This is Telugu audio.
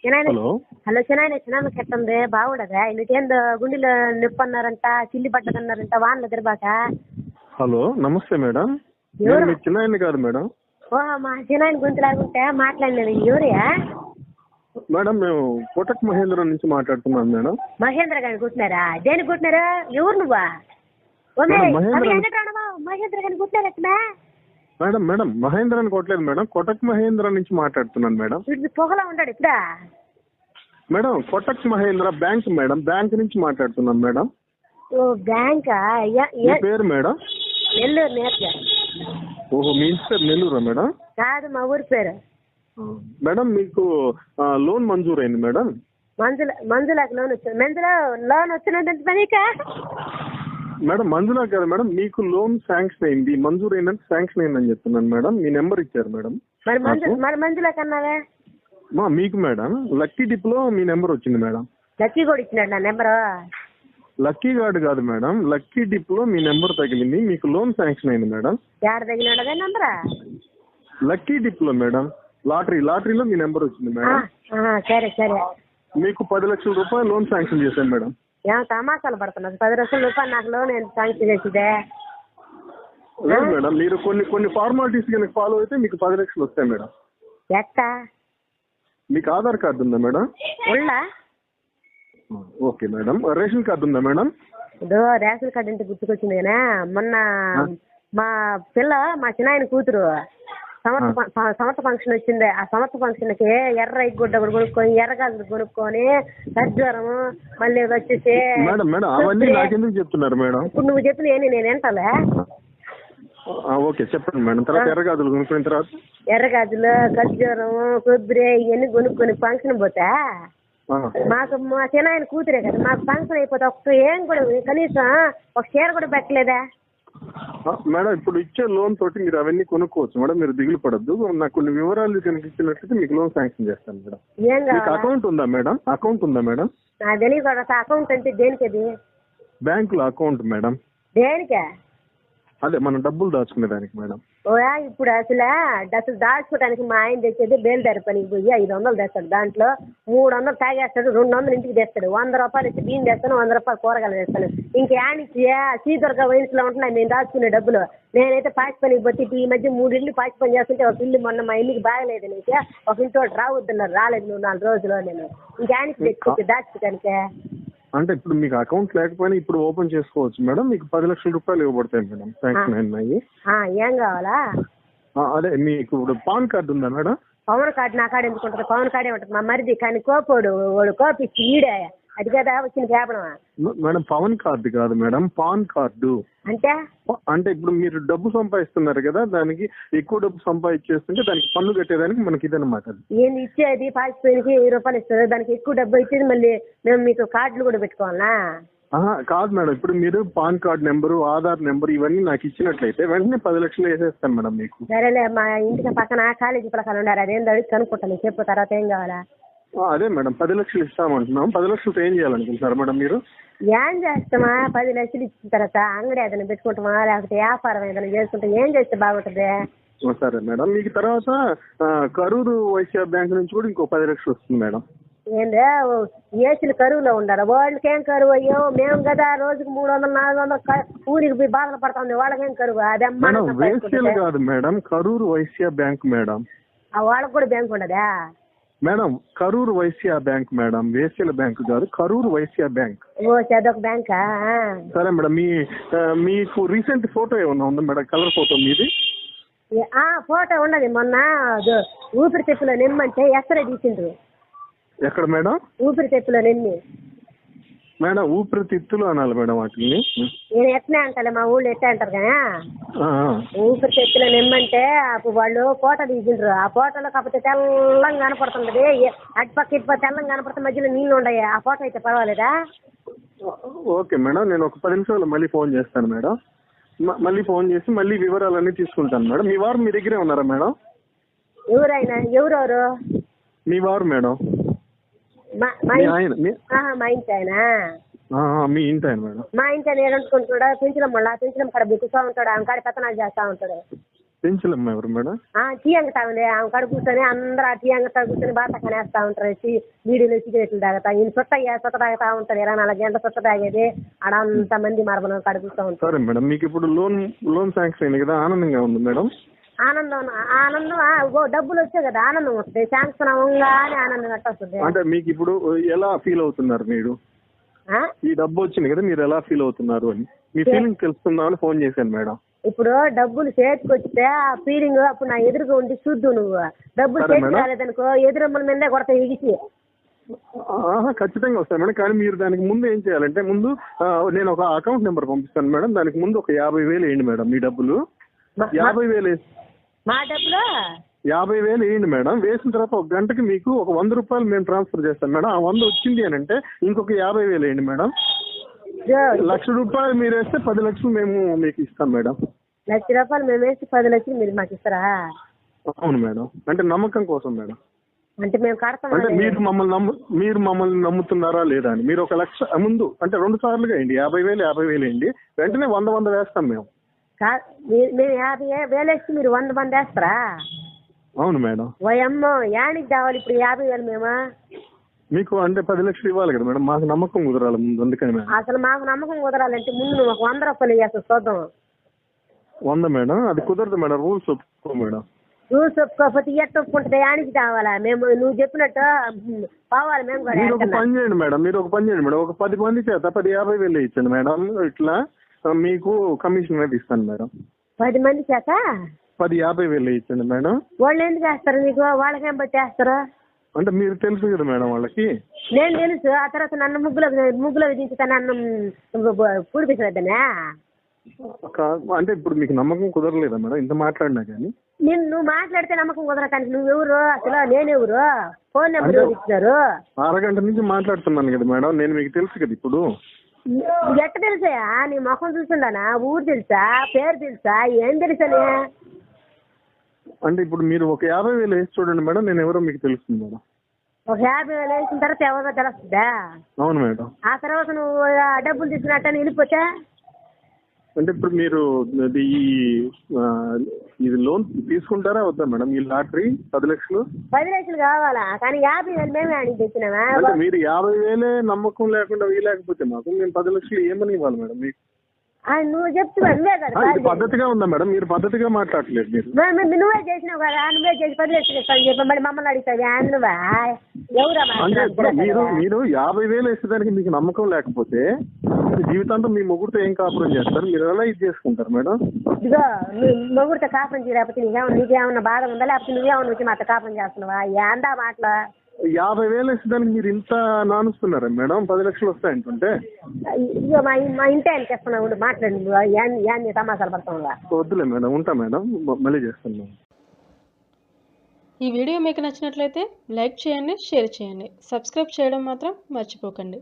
హలో హలో చెనాయన చిన్న కెట్టుంది బాగుండదా నీకేందో గుండెలో నొప్పి అన్నారంట చిల్లి పడ్డదన్నారంట వానలు ఎదురుబాక. హలో నమస్తే మేడం. ఎవరు? మీ చిన్న కాదు మేడం. ఓహో మా చిన్నాయన గొంతులాగుంటే మాట్లాడినది ఎవరియా? మేడం మేము కోటక్ మహేంద్ర నుంచి మాట్లాడుతున్నాం మేడం. మహేంద్ర గారిని కుట్టినారా? దేనికి కుట్టినారు? ఎవరు నువ్వా? మేడం, మహేంద్ర మహేంద్ర గారిని కుట్టినారట్నా? మేడం మేడం మహేంద్ర అని కొట్టలేదు మేడం, కోటక్ మహేంద్ర నుంచి మాట్లాడుతున్నాను మేడం. వీడు పొగలా ఉంటాడు ఇప్పుడా? Madam Kotak Mahindra bank madam, bank నుంచి మాట్లాడుతున్నాను మేడం. ఓ బ్యాంకా? మీ పేరు మేడం? నెల్లూరు నేర్చా. ఓహో మీ ఇంటి పేరు నెల్లూరా మేడం? కాదు మా ఊరి పేరు. మేడం మీకు లోన్ మంజూరైంది మేడం. మంజులాకి లోన్ వచ్చింది. లోన్ వచ్చినట్టు పనికా? మేడం మంజులా కాదు మేడం, మీకు లోన్ శాంక్షన్ అయింది, మంజూరు అయిందంటే శాంక్షన్ అయిందని చెప్తున్నాను మేడం. మీ నెంబర్ ఇచ్చారు మేడం. మరి మంజులా కన్నావే మీకు మేడం లక్కీ డిప్ లో మీ నెంబర్ వచ్చింది మేడం. లక్కీ కూడా ఇచ్చినాడు నా నెంబరు. లక్కీ కార్డు కాదు మేడం, లక్కీ డిప్ లో మీ నెంబర్ తగిలింది, మీకు లోన్ శాంక్షన్ అయింది మేడం. ఏడ తగిలినాడు అదే నెంబరా? లక్కీ డిప్ లో మేడం, లాటరీలో మీ నెంబర్ వచ్చింది మేడం. సరే సరే. మీకు 10 లక్షల రూపాయలు లోన్ శాంక్షన్ చేశాను మేడం. ఏమో తమాషాలు పడుతున్నారు. 10 లక్షల రూపాయలు నాకు లోన్ శాంక్షన్ చేసిదే? లేదు మేడం, మీరు కొన్ని ఫార్మాలిటీస్ కనుక ఫాలో అయితే మీకు 10 లక్షలు వస్తాయి మేడం. ఎట్టా? మీకు ఆధార్ కార్డు ఉందా మేడం? ఉళ్ళా? Okay madam. రేషన్ కార్డు ఉందా మేడం? ఇదో రేషన్ కార్డు అంటే గుర్తుకొచ్చింది కానీ మొన్న మా చిన్నాయన కూతురు సమర్థ ఫంక్షన్ వచ్చింది. ఆ సమర్థ ఫంక్షన్ కి ఎర్ర గుడ్డ కొనుక్కొని ఎర్రగాజులు కొనుక్కొని సజ్వరము మళ్ళీ వచ్చేసి మేడం మేడం అవన్నీ నాకెందుకు చెప్తున్నారు మేడం? ఇప్పుడు నువ్వు చెప్పిన ఏంటి నేను ఏంటాలే? ఓకే చెప్పండి మేడం. తర్వాత ఎర్రగాజులు కొనుక్కున్న తర్వాత ఎర్రగాజులు ఖర్జూరము కొబ్బరి ఇవన్నీ కొనుక్కొని ఫంక్షన్ పోతా మాకు మా చిన్నాయన కూతురే కదా, మాకు ఫంక్షన్ అయిపోతే ఏం కూడా కనీసం ఒక చీర కూడా పెట్టలేదా? మేడం ఇప్పుడు ఇచ్చే లోన్ తోటి మీరు అవన్నీ కొనుక్కోవచ్చు మేడం, మీరు దిగులు పడద్దు. నాకు కొన్ని వివరాలు కనుక ఇచ్చినట్లయితే మీకు లోన్ శాంక్షన్ చేస్తాను మేడం. ఏం మీకు అకౌంట్ ఉందా మేడం? అకౌంట్ ఉందా మేడం? నాకు తెలియదు. అకౌంట్ అంటే దేనికి? అది బ్యాంకులో అకౌంట్ మేడం. దేనికే? అదే మనం డబ్బులు దాచుకునే దానికి మేడం. ఓయా ఇప్పుడు అసలు దాచుకోవడానికి మా ఆయన తెచ్చేది బేల్దారి పనికి పోయి 500 తెస్తాడు. దాంట్లో 300 తాగేస్తాడు, 200 ఇంటికి తెస్తాడు. 100 రూపాయలు ఇచ్చి బియ్యం తెస్తాను, 100 రూపాయలు కూరగాయలు తెస్తాను. ఇంకేనిచ్చి శ్రీదుర్గ వయసులో ఉంటున్నాయి మేము దాచుకునే డబ్బులు. నేనైతే పాచి పనికి పోతే ఈ మధ్య 3 ఇళ్ళు పాచి పని చేస్తుంటే ఒక ఇల్లు మొన్న మా ఇల్లుకి బాగలేదు నీకు, ఒక ఇంటి రావద్దున్నారు, రాలేదు నువ్వు 4 రోజులు. నేను ఇంకేనికి తెచ్చుకోవచ్చు దాచుకోవడానికి? అంటే ఇప్పుడు మీకు అకౌంట్ లేకపోయినా ఇప్పుడు ఓపెన్ చేసుకోవచ్చు మేడం. మీకు 10 లక్షల రూపాయలు ఇవ్వబడతాయి మేడం శాంక్షన్ అయినాయి. ఏం కావాలా? అదే మీకు ఇప్పుడు పాన్ కార్డు ఉందా మేడం? పవన్ కార్డు నా కాడ ఎందుకు ఉంటుంది? పవన్ కార్డే ఉంటుంది మా మరిది. కానీ కోపోడు వాడు కోపిచ్చి ఈడే అది కదా వచ్చిన కేపడం. మేడం పవన్ కార్డు కాదు మేడం, పాన్ కార్డు. అంటే ఇప్పుడు మీరు డబ్బు సంపాదిస్తున్నారు కదా, దానికి ఎక్కువ డబ్బు సంపాదించేస్తుంటే దానికి పన్ను కట్టేదానికి మనకి ఇదన్నమాట. ఏంది ఇచ్చేది? పాచిపోయినకి 1000 రూపాయలు ఇస్తుంది, దానికి ఎక్కువ డబ్బు ఇచ్చేది మళ్ళీ మేము మీకు కార్డులు కూడా పెట్టుకోవాలా? కాదు మేడం, ఇప్పుడు మీరు pan card number, Aadhaar number ఇవన్నీ నాకు ఇచ్చినట్లయితే వెంటనే 10 లక్షలు వేసేస్తాను మేడం మీకు. సరేలే, మా ఇంటికి పక్కన కాలేజీ ప్రకారం ఉన్నారు, అదేందో అడిగి కనుక్కుంటాను. చెప్పు తర్వాత ఏం కావాలా? అదే మేడం 10 లక్షలు ఇస్తామంటున్నాం. 10 లక్షలతో ఏం చేయాలనుకుంటున్నారు మేడం మీరు? ఏం చేస్తామా? 10 లక్షలు ఇచ్చిన తర్వాత అంగడి ఏదైనా పెట్టుకుంటామా, లేకపోతే వ్యాపారం ఏదైనా చేసుకుంటా ఏం చేస్తే బాగుంటుంది? సరే మేడం, మీకు తర్వాత కరూరు వైశ్య బ్యాంక్ నుంచి కూడా ఇంకో 10 లక్షలు వస్తుంది మేడం. ఏందే ఏసీలు కరువులో ఉండాలి, వాళ్ళకేం కరువు? అయ్యో మేము కదా రోజుకి 300 400 ఊరికి పోయి బాధలు పడతాం, వాళ్ళకేం కరువు? అదే వేశ్యలు కాదు madam, Karur Vysya bank madam. వాళ్ళకి కూడా బ్యాంక్ ఉండదా madam? Karur Vysya bank madam, వేశ్యల బ్యాంక్ కాదు, కరూరు వైశ్య బ్యాంక్. ఓ చదొక బ్యాంకా? సరే మేడం, మీకు రీసెంట్ ఫోటో ఏమన్నా ఉందా మేడం? కలర్ ఫోటో మీది? ఫోటో ఉన్నది. మొన్న ఊపిరితిత్తులో నిమ్మంటే ఎక్స్రే తీసిండ్రు. ఎక్కడ మేడం? ఊపిరితిత్తులో నిమ్మి. మేడం ఊపిరితిత్తులు అనాలి మేడం వాటిని. నేను ఎట్లా అంటాలే, మా ఊళ్ళో ఎట్లా అంటారు కదా, ఊపిరితిత్తులో నిమ్మంటే అప్పుడు వాళ్ళు ఫోటో తీసిండ్రు. ఆ ఫోటోలో కాకపోతే తెల్లంగా కనపడుతుంది, అటుపక్క ఇటుపక్క తెల్లంగా కనపడుతుంది, మధ్యలో నీళ్ళు ఉన్నాయి. ఆ ఫోటో అయితే పర్వాలేదా? ఓకే మేడం, నేను ఒక 10 నిమిషాలు మళ్ళీ ఫోన్ చేస్తాను మేడం. మళ్ళీ ఫోన్ చేసి మళ్ళీ వివరాలన్నీ తీసుకుంటాను మేడం. మీ వారు మీ దగ్గరే ఉన్నారా మేడం? ఎవరైనా? ఎవరెవరు? మీ వారు మేడం? మా ఇంటి ఆయన. మీ ఇంటి ఆయన మేడం? మా ఇంటి ఆయన ఏడుకుంటాడా? పెంచడం మళ్ళీ పెంచడం కాడ బిక్కుతా ఉంటాడు, ఆమె కాడ పెత్తనాలు చేస్తా ఉంటాడు. పెంచలమ్మ ఎవరు మేడం? టీ అంగతా ఉంది, ఆమె కడు కూర్చొని అందరూ ఆ టీ అంగతా కూర్చొని బాట కనేస్తా ఉంటారు, బీడీలు సిగరెట్లు తాగుతా, ఈయన చుట్ట తాగుతా ఉంటారు, 24 గంటల చుట్ట తాగేది ఆడ అంత మంది మరమలు కడు కూర్చో ఉంటారు. సరే మేడం, మీకు ఇప్పుడు లోన్ శాంక్షన్ అయింది కదా, ఆనందంగా ఉంది మేడం? ఆనందం డబ్బులు వచ్చాయి కదా, ఆనందం వస్తుంది. శాంక్షన్ అవ్వగానే ఆనందం ఎట్ట వస్తుంది? అంటే మీకు ఇప్పుడు ఎలా ఫీల్ అవుతున్నారు మీరు? ఈ డబ్బు వచ్చింది కదా, మీరు ఎలా ఫీల్ అవుతున్నారు అని మీ ఫీలింగ్ తెలుసుకుందామని ఫోన్ చేశాను మేడం. ఇప్పుడు డబ్బులు చేతికి వస్తే ఆ ఫీలింగ్ అప్పుడు నా ఎదురుగా ఉండి చూద్దు. నువ్వు డబ్బులు చేతికి రాలేదనుకో ఎదురమ్మల మీదే కొడతా ఎగిసి. ఖచ్చితంగా వస్తాను మేడం, కానీ మీరు దానికి ముందు ఏం చేయాలంటే, ముందు నేను ఒక అకౌంట్ నెంబర్ పంపిస్తాను మేడం, దానికి ముందు ఒక 50,000 వేయండి మేడం. మీ డబ్బులు 50,000 మా డబ్బులు 50,000 వేయండి మేడం. వేసిన తర్వాత ఒక గంటకి మీకు ఒక 100 రూపాయలు మేము ట్రాన్స్ఫర్ చేస్తాం మేడం. ఆ 100 వచ్చింది అని అంటే ఇంకొక 50,000 వేయండి మేడం. 1,00,000 రూపాయలు మీరు వేస్తే 10 లక్షలు మేము మీకు ఇస్తాం మేడం. 1,00,000 రూపాయలు మేము వేస్తే 10 లక్షలు మీరు మాకు ఇస్తారా? అవును మేడం, అంటే నమ్మకం కోసం మేడం. అంటే మేము కడతాం అంటే మీరు మమ్మల్ని నమ్ముతున్నారా లేదా అని. మీరు 1,00,000 ముందు అంటే 2 సార్లుగా వేయండి, 50,000 వేయండి, వెంటనే 100 వేస్తాం మేము. మేము 50,000 వేస్తే మీరు 100 మంది వేస్తారా? అవును మేడం. ఓయమ్మో యానికి కావాలి ఇప్పుడు 50,000 మేము? మీకు అంటే 10 లక్షలు ఇవ్వాలి కదా మేడం, మాకు నమ్మకం కుదరాలి ముందు, అందుకని మేడం. అసలు మాకు నమ్మకం కుదరాలంటే ముందు నువ్వు ఒక 100 రూపాయలు ఇవ్వాలి చూద్దాం. 100 మేడం? అది కుదరదు మేడం, రూల్స్ ఒప్పుకో మేడం. రూల్స్ ఒప్పుకోకపోతే ఎట్ట ఒప్పుకుంటుంది? యానికి కావాలా? మేము నువ్వు చెప్పినట్టు పోవాలి మేము కూడా. మీరు ఒక పని చేయండి మేడం, ఒక 10 మంది చేత 50,000 ఇచ్చండి మేడం. ఇట్లా మీకు కమిషన్ అనేది ఇస్తాను మేడం. 10 మంది చేత 50,000 ఇచ్చండి మేడం. వాళ్ళు ఎందుకు వేస్తారు నీకు? వాళ్ళకేం బట్టి వేస్తారు? అంటే మీరు తెలుసు కదా మేడం వాళ్ళకి. నేను తెలుసు. ఆ తర్వాత నన్ను ముగ్గులో విధించుతా, నన్ను పూడిపించలేదనే. అంటే ఇప్పుడు మీకు నమ్మకం కుదరలేదా మేడం ఇంత మాట్లాడినా కానీ? నువ్వు మాట్లాడితే నమ్మకం కుదరటానికి నువ్వెవరు అసలు? నేనెవరు? ఫోన్ నెంబర్ ఎవరు ఇచ్చినారు? అరగంట నుంచి మాట్లాడుతున్నాను కదా మేడం, నేను మీకు తెలుసు కదా ఇప్పుడు. ఎట్ట తెలుసాయా? నీ ముఖం చూసిండానా? ఊరు తెలుసా? పేరు తెలుసా? ఏం తెలుసని? అంటే ఇప్పుడు మీరు ఒక 50,000 వేసి చూడండి మేడం, నేను ఎవరో మీకు తెలుస్తుంది మేడం. ఒక 50,000 వేసిన తర్వాత ఎవరో తెలుస్తుందా? అవును మేడం. ఆ తర్వాత నువ్వు డబ్బులు తీసుకున్నట్టు వెళ్ళిపోతే? అంటే ఇప్పుడు మీరు ఇది లోన్ తీసుకుంటారా వద్దా మేడం? ఈ లాటరీ 10 లక్షలు 10 లక్షలు కావాలా? కానీ 50,000 మేమే అడిగి తెచ్చినావా? అంటే మీరు 50,000 నమ్మకం లేకుండా లేకపోతే మాకు మేము 10 లక్షలు ఏమని ఇవ్వాలి మేడం మీకు? నువ్వు చెప్తున్నా కదా. పద్ధతిగా ఉందా మేడం? మీరు పద్ధతిగా మాట్లాడలేదు. మీరు నువ్వే చేసినావు కదా, నువ్వే చేసి 10 లక్షలు ఇస్తాను చెప్పి మళ్ళీ మమ్మల్ని అడుగుతావా? నువ్వా ఎవరా? అంటే మీరు 50,000 వేసేదానికి మీకు నమ్మకం లేకపోతే జీవితాంతం మీ మొగుడితో ఏం కాపురం చేస్తారు? మీరు ఎలా ఇది చేసుకుంటారు మేడం? ఇదిగో మొగుడితో కాపురం చేయలేకపోతే నీకేమన్నా బాధ ఉందా? లేకపోతే నువ్వేమన్నా వచ్చి మాతో కాపురం చేస్తున్నావా? ఏందా మాటలు? 50,000 వేసేదానికి మీరు ఇంత నానుస్తున్నారా మేడం? 10 లక్షలు వస్తాయంటుంటే ఇదిగో మా ఇంటి ఆయనకి ఇస్తున్నావు, మాట్లాడి తమాసాలు పడతాం. వద్దులే మేడం, ఉంటా మేడం, మళ్ళీ చేస్తాను. ఈ వీడియో మీకు నచ్చినట్లయితే లైక్ చేయండి, షేర్ చేయండి, సబ్స్క్రైబ్ చేయడం మాత్రం మర్చిపోకండి.